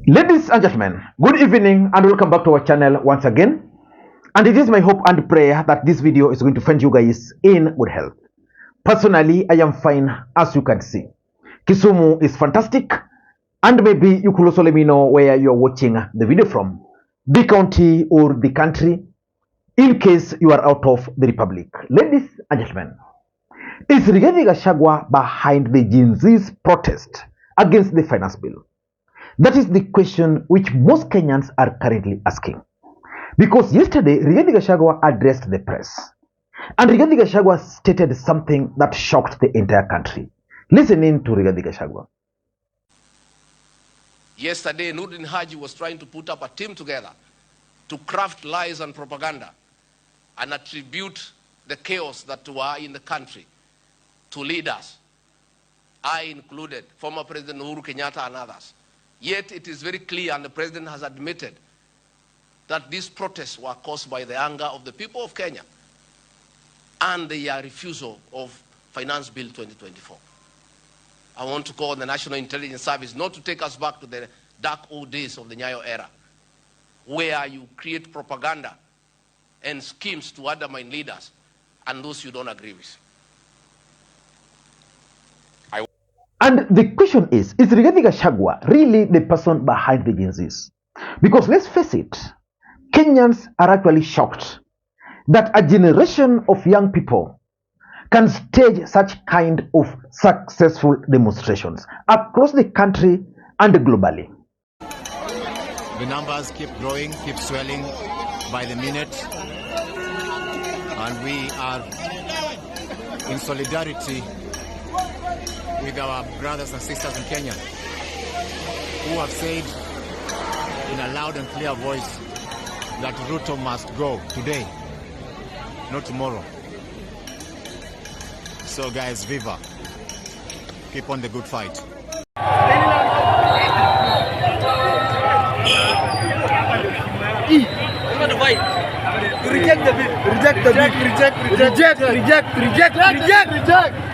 Ladies and gentlemen, good evening and welcome back to our channel once again. And it is my hope and prayer that this video is going to find you guys in good health. Personally, I am fine, as you can see. Kisumu is fantastic, and maybe you could also let me know where you are watching the video from, the county or the country, in case you are out of the republic. Ladies and gentlemen, is Rigathi Gachagua behind the Gen Z's protest against the finance bill? That is the question which most Kenyans are currently asking. Because yesterday, Rigathi Gachagua addressed the press. And Rigathi Gachagua stated something that shocked the entire country. Listen in to Rigathi Gachagua. Yesterday, Nurdin Haji was trying to put up a team together to craft lies and propaganda and attribute the chaos that were in the country to leaders. I included former President Uhuru Kenyatta and others. Yet it is very clear, and the President has admitted, that these protests were caused by the anger of the people of Kenya and the refusal of Finance Bill 2024. I want to call on the National Intelligence Service not to take us back to the dark old days of the Nyayo era, where you create propaganda and schemes to undermine leaders and those you don't agree with. And the question is Rigathi Gachagua really the person behind the Gen Zs? Because let's face it, Kenyans are actually shocked that a generation of young people can stage such kind of successful demonstrations across the country and globally. The numbers keep growing, keep swelling by the minute, and we are in solidarity with our brothers and sisters in Kenya who have said in a loud and clear voice that Ruto must go today, not tomorrow. So guys, viva. Keep on the good fight. Reject the bill. Reject the bill. Reject.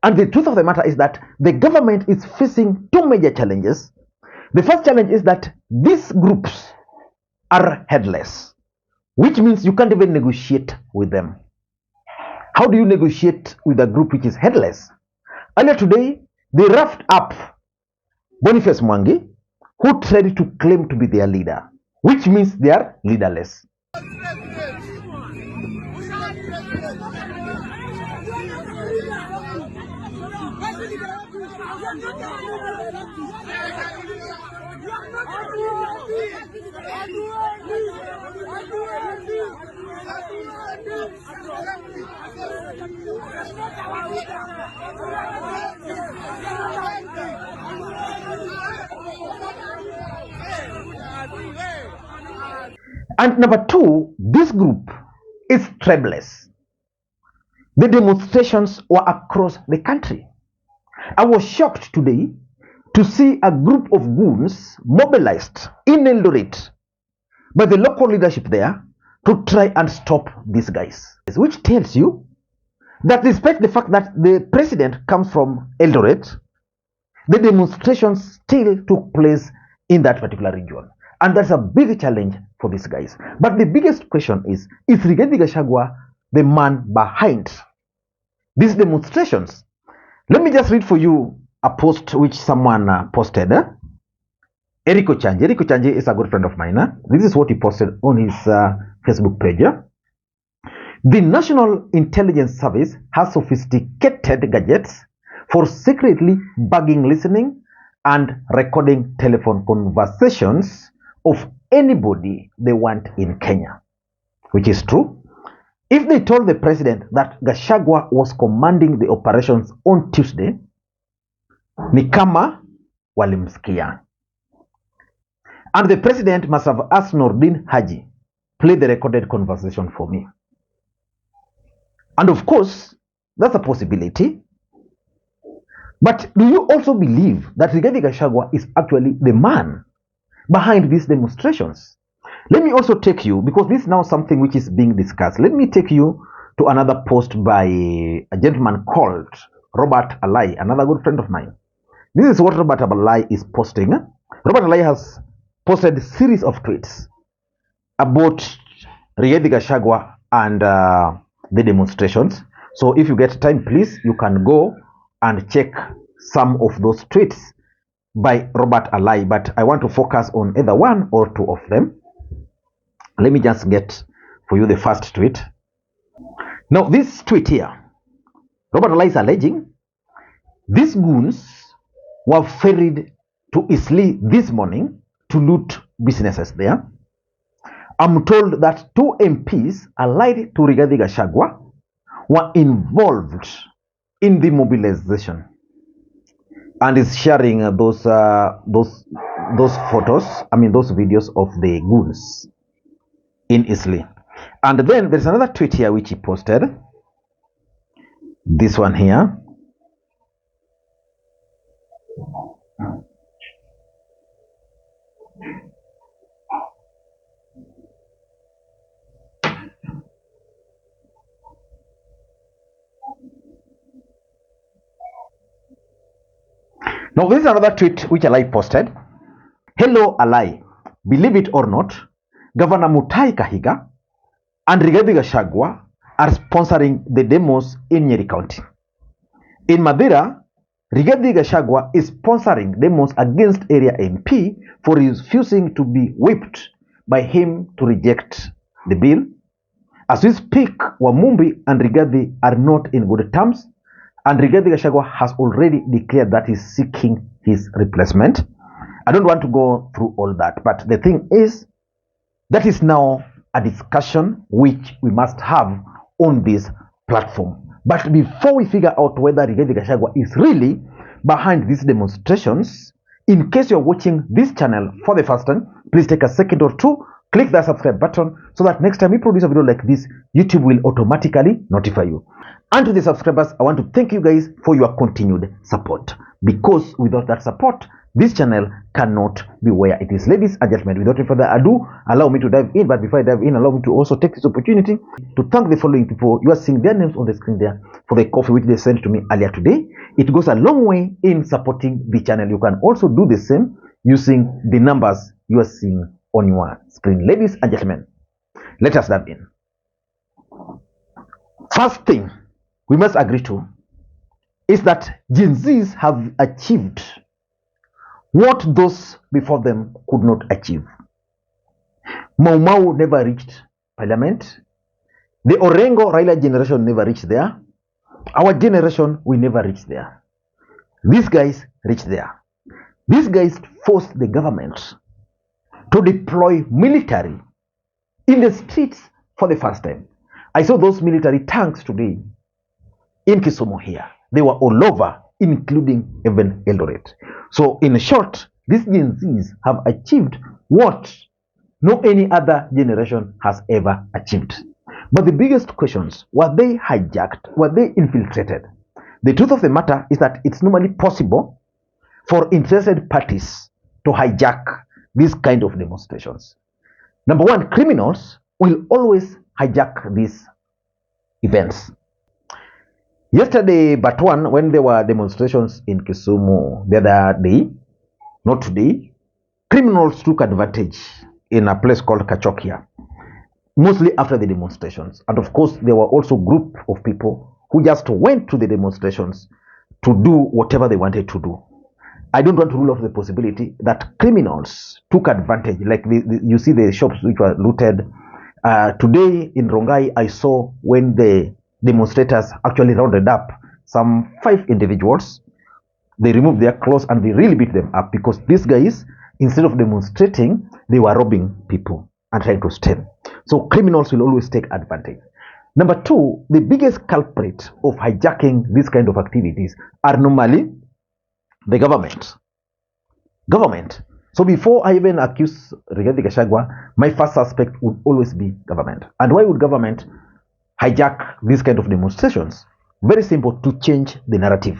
And the truth of the matter is that the government is facing two major challenges. The first challenge is that these groups are headless, which means you can't even negotiate with them. How do you negotiate with a group which is headless? Earlier today, they roughed up Boniface Mwangi, who tried to claim to be their leader, which means they are leaderless. And number two, this group is tribeless. The demonstrations were across the country. I was shocked today to see a group of goons mobilized in Eldoret by the local leadership there to try and stop these guys. Which tells you that despite the fact that the president comes from Eldoret, the demonstrations still took place in that particular region. And that's a big challenge for these guys. But the biggest question is Rigathi Gachagua the man behind these demonstrations? Let me just read for you a post which someone posted. Eriko Chanji is a good friend of mine. This is what he posted on his Facebook page. The National Intelligence Service has sophisticated gadgets for secretly bugging, listening, and recording telephone conversations of anybody they want in Kenya, which is true. If they told the president that Gachagua was commanding the operations on Tuesday, ni kama walimsikia. And the president must have asked Nordin Haji, play the recorded conversation for me. And of course, that's a possibility. But do you also believe that Rigathi Gachagua is actually the man behind these demonstrations? Let me also take you, because this is now something which is being discussed. Let me take you to another post by a gentleman called Robert Alai, another good friend of mine. This is what Robert Alai is posting. Robert Alai has posted a series of tweets about Rigathi Gachagua and the demonstrations. So if you get time, please, you can go and check some of those tweets by Robert Alai, but I want to focus on either one or two of them. Let me just get for you the first tweet. Now, this tweet here, Robert Alai is alleging these goons were ferried to Isli this morning to loot businesses there. I'm told that 2 MPs allied to Rigathi Gachagua were involved in the mobilization, and is sharing those photos, those videos of the goons in Isli. And then there's another tweet here which he posted. This one here. Now, this is another tweet which Alai posted. Hello, Alai. Believe it or not, Governor Mutahi Kahiga and Rigathi Gachagua are sponsoring the demos in Nyeri County. In Madeira, Rigathi Gachagua is sponsoring demos against area MP for refusing to be whipped by him to reject the bill. As we speak, Wamumbi and Rigathi are not in good terms, and Rigathi Gachagua has already declared that he's seeking his replacement. I don't want to go through all that, but the thing is, that is now a discussion which we must have on this platform. But before we figure out whether Rigathi Gachagua is really behind these demonstrations, in case you're watching this channel for the first time, please take a second or two, click that subscribe button so that next time we produce a video like this, YouTube will automatically notify you. And to the subscribers, I want to thank you guys for your continued support, because without that support, this channel cannot be where it is. Ladies and gentlemen, without any further ado, allow me to dive in. But before I dive in, allow me to also take this opportunity to thank the following people. You are seeing their names on the screen there for the coffee which they sent to me earlier today. It goes a long way in supporting the channel. You can also do the same using the numbers you are seeing on your screen. Ladies and gentlemen, let us dive in. First thing we must agree to is that Gen Zs have achieved what those before them could not achieve. Mau Mau never reached parliament. The Orengo Raila generation never reached there. Our generation will never reach there. These guys reached there. These guys forced the government to deploy military in the streets for the first time. I saw those military tanks today in Kisumu here. They were all over, including even Eldoret. So in short, these Gen Zs have achieved what no any other generation has ever achieved. But the biggest questions, were they hijacked? Were they infiltrated? The truth of the matter is that it's normally possible for interested parties to hijack these kind of demonstrations. Number one, criminals will always hijack these events. Yesterday, but one, when there were demonstrations in Kisumu the other day, not today, criminals took advantage in a place called Kachokia, mostly after the demonstrations. And of course, there were also a group of people who just went to the demonstrations to do whatever they wanted to do. I don't want to rule out the possibility that criminals took advantage, like you see the shops which were looted. Today in Rongai, I saw when the demonstrators actually rounded up some 5 individuals. They removed their clothes and they really beat them up, because these guys, instead of demonstrating, they were robbing people and trying to steal. So criminals will always take advantage. Number two, the biggest culprit of hijacking these kind of activities are normally the government. government. So before I even accuse Rigathi Gachagua, my first suspect would always be government. And why would government hijack these kind of demonstrations? Very simple, to change the narrative.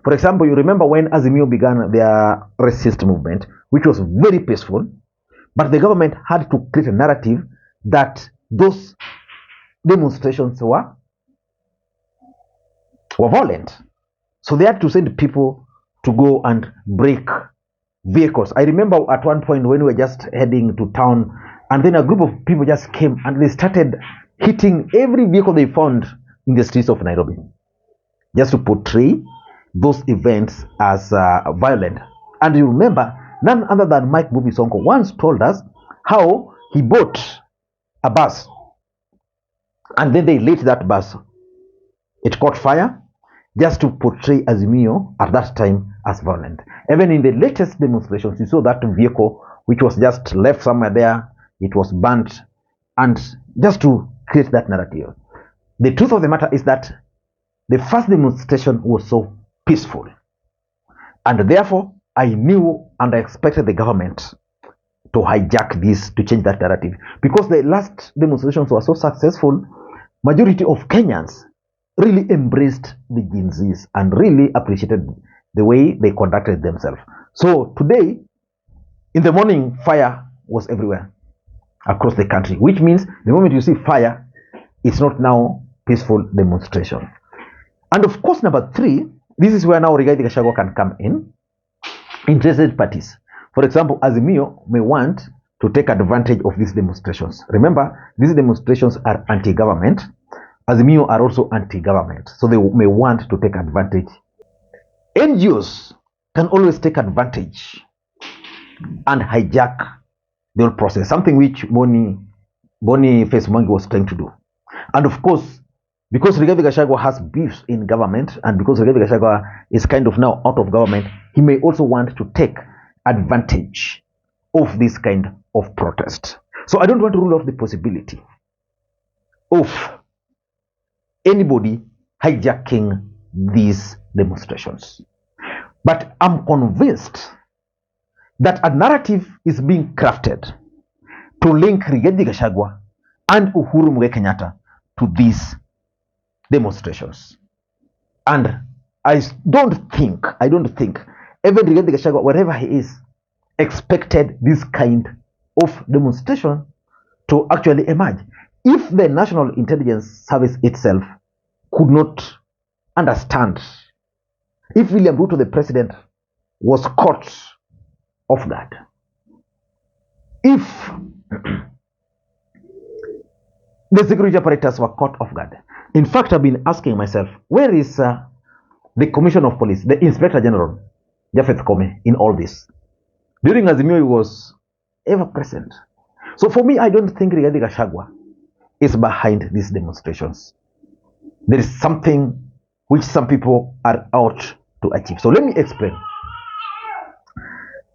For example, you remember when Azimio began their resist movement, which was very peaceful, but the government had to create a narrative that those demonstrations were violent. So they had to send people to go and break vehicles. I remember at one point when we were just heading to town, and then a group of people just came and they started hitting every vehicle they found in the streets of Nairobi, just to portray those events as violent. And you remember, none other than Mike Mbuvi Sonko once told us how he bought a bus, and then they lit that bus. It caught fire, just to portray Azimio at that time as violent. Even in the latest demonstrations, you saw that vehicle which was just left somewhere there, it was burnt, and just to create that narrative. The truth of the matter is that the first demonstration was so peaceful, and therefore I knew and I expected the government to hijack this to change that narrative, because the last demonstrations were so successful. Majority of Kenyans really embraced the Gen Zs and really appreciated the way they conducted themselves. So today, in the morning, fire was everywhere across the country, which means the moment you see fire, it's not now peaceful demonstration. And of course, number three, this is where now Rigathi Gachagua can come in. Interested parties. For example, Azimio may want to take advantage of these demonstrations. Remember, these demonstrations are anti-government. Azimio are also anti-government, so they may want to take advantage. NGOs can always take advantage and hijack the whole process, something which Boniface Mwangi was trying to do. And of course, because Rigathi Gachagua has beefs in government, and because Rigathi Gachagua is kind of now out of government, he may also want to take advantage of this kind of protest. So I don't want to rule out the possibility of anybody hijacking these demonstrations. But I'm convinced that a narrative is being crafted to link Rigathi Gachagua and Uhuru Kenyatta to these demonstrations. And I don't think even Rigathi Gachagua, wherever he is, expected this kind of demonstration to actually emerge. If the National Intelligence Service itself could not understand, if William Ruto, the president, was caught off guard, if the security apparatus were caught off guard. In fact, I've been asking myself, where is the Commissioner of Police, the Inspector General, Japheth Koome, in all this? During Azimio, he was ever present. So for me, I don't think Rigathi Gachagua is behind these demonstrations. There is something which some people are out to achieve. So let me explain.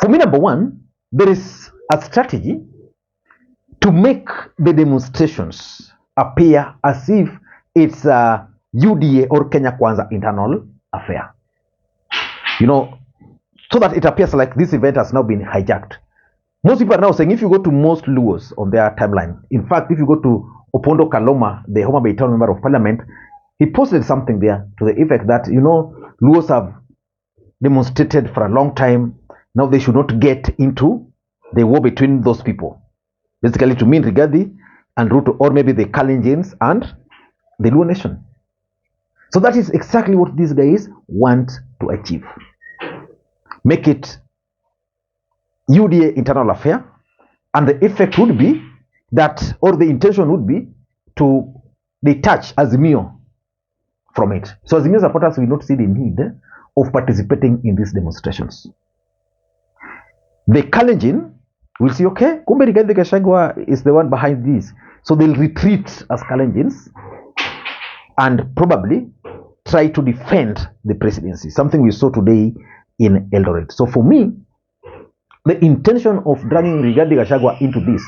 For me, number one, there is a strategy to make the demonstrations appear as if it's a UDA or Kenya Kwanza internal affair. You know, so that it appears like this event has now been hijacked. Most people are now saying, if you go to most Luos on their timeline, in fact, if you go to Opondo Kaloma, the Homa Bay Town Member of Parliament, he posted something there to the effect that, you know, Luos have demonstrated for a long time. Now they should not get into the war between those people. Basically to mean Rigathi and Ruto, or maybe the Kalenjins and the Luo nation. So that is exactly what these guys want to achieve. Make it UDA internal affair, and the effect would be that, or the intention would be to detach Azimio from it. So Azimio supporters will not see the need of participating in these demonstrations. The Kalenjin will see, okay, kumbe Rigathi Gachagua is the one behind this. So they'll retreat as Kalenjins and probably try to defend the presidency, something we saw today in Eldoret. So for me, the intention of dragging Rigathi Gachagua into this,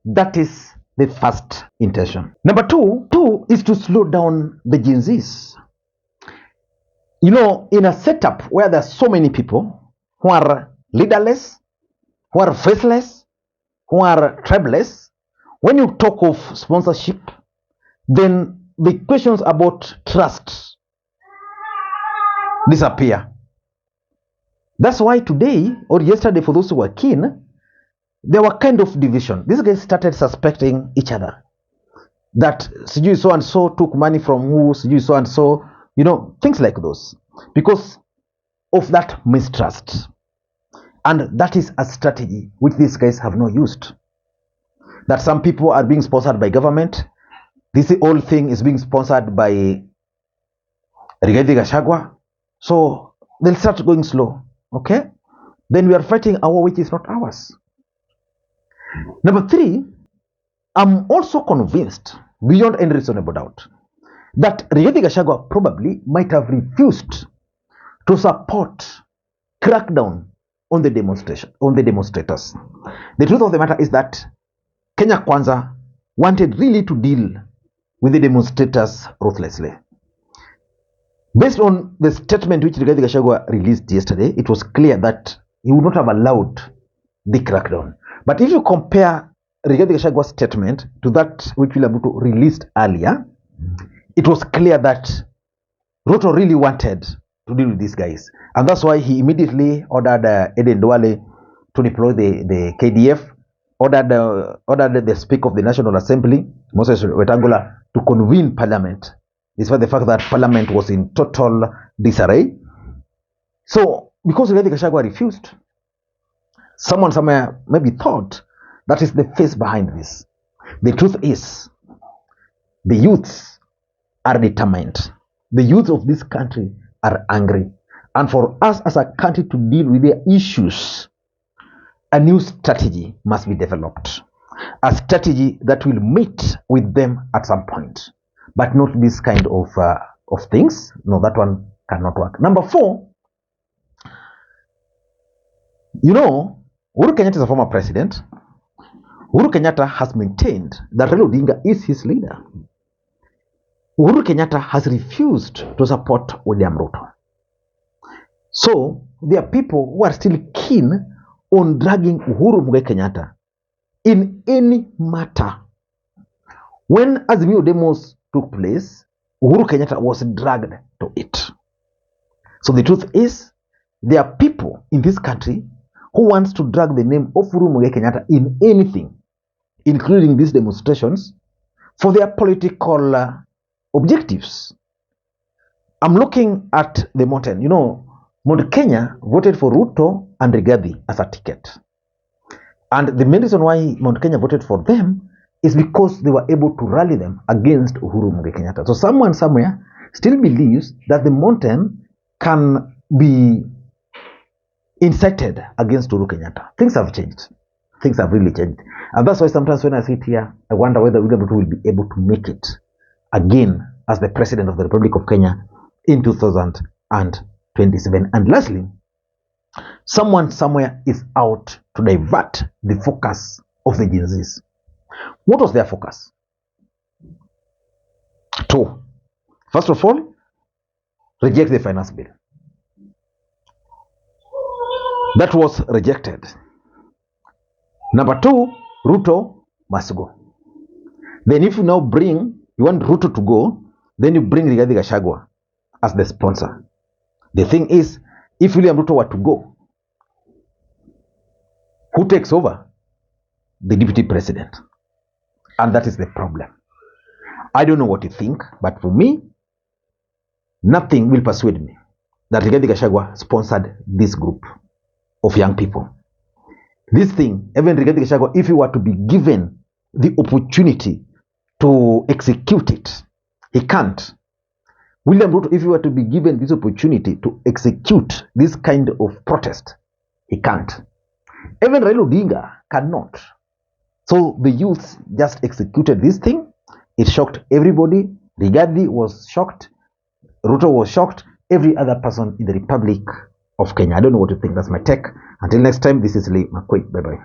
that is the first intention. Number two is to slow down the Gen Zs. You know, in a setup where there are so many people who are leaderless, who are faithless, who are tribeless. When you talk of sponsorship, then the questions about trust disappear. That's why today or yesterday, for those who were keen, there were kind of division. These guys started suspecting each other. That sijui so and so took money from who, sijui so and so, things like those. Because of that mistrust. And that is a strategy which these guys have not used. That some people are being sponsored by government. This whole thing is being sponsored by Rigathi Gachagua. So they'll start going slow. Okay? Then we are fighting a war which is not ours. Number 3, I'm also convinced, beyond any reasonable doubt, that Rigathi Gachagua probably might have refused to support crackdown on the demonstrators. The truth of the matter is that Kenya Kwanza wanted really to deal with the demonstrators ruthlessly. Based on the statement which Rigathi Gachagua released yesterday, it was clear that he would not have allowed the crackdown. But if you compare Rigathi Gachagua's statement to that which William Ruto released earlier, it was clear that Ruto really wanted to deal with these guys. And that's why he immediately ordered Eden Duale to deploy the KDF, ordered the Speaker of the National Assembly, Moses Wetangula, to convene Parliament, despite the fact that Parliament was in total disarray. So, because Rigathi Gachagua refused, someone somewhere maybe thought that is the face behind this. The truth is, the youths are determined. The youth of this country are angry. And for us as a country to deal with their issues, a new strategy must be developed. A strategy that will meet with them at some point. But not this kind of things. No, that one cannot work. Number 4, Uhuru Kenyatta is a former president. Uhuru Kenyatta has maintained that Raila Odinga is his leader. Uhuru Kenyatta has refused to support William Ruto. So, there are people who are still keen on dragging Uhuru Kenyatta in any matter. When Azimio demos took place, Uhuru Kenyatta was dragged to it. So the truth is, there are people in this country who wants to drag the name of Uhuru Kenyatta in anything, including these demonstrations, for their political objectives. I'm looking at the mountain. Mount Kenya voted for Ruto and Rigathi as a ticket. And the main reason why Mount Kenya voted for them is because they were able to rally them against Uhuru Kenyatta. So someone somewhere still believes that the mountain can be incited against Uhuru Kenyatta. Things have changed. Things have really changed. And that's why sometimes when I sit here, I wonder whether William Ruto will be able to make it again as the President of the Republic of Kenya in 2027. And lastly, someone somewhere is out to divert the focus of the Gen Zs. What was their focus? 2. First of all, reject the finance bill. That was rejected. Number 2, Ruto must go. Then if you now you want Ruto to go, then you bring Rigathi Gachagua as the sponsor. The thing is, if William Ruto were to go, who takes over? The deputy president. And that is the problem. I don't know what you think, but for me, nothing will persuade me that Rigathi Gachagua sponsored this group of young people. This thing, even Rigathi Gachagua, if he were to be given the opportunity to execute it, he can't. William Ruto, if he were to be given this opportunity to execute this kind of protest, he can't. Even Raila Odinga cannot. So the youth just executed this thing. It shocked everybody. Rigathi was shocked. Ruto was shocked. Every other person in the Republic of Kenya. I don't know what you think. That's my take. Until next time, this is Makwiny. Bye-bye.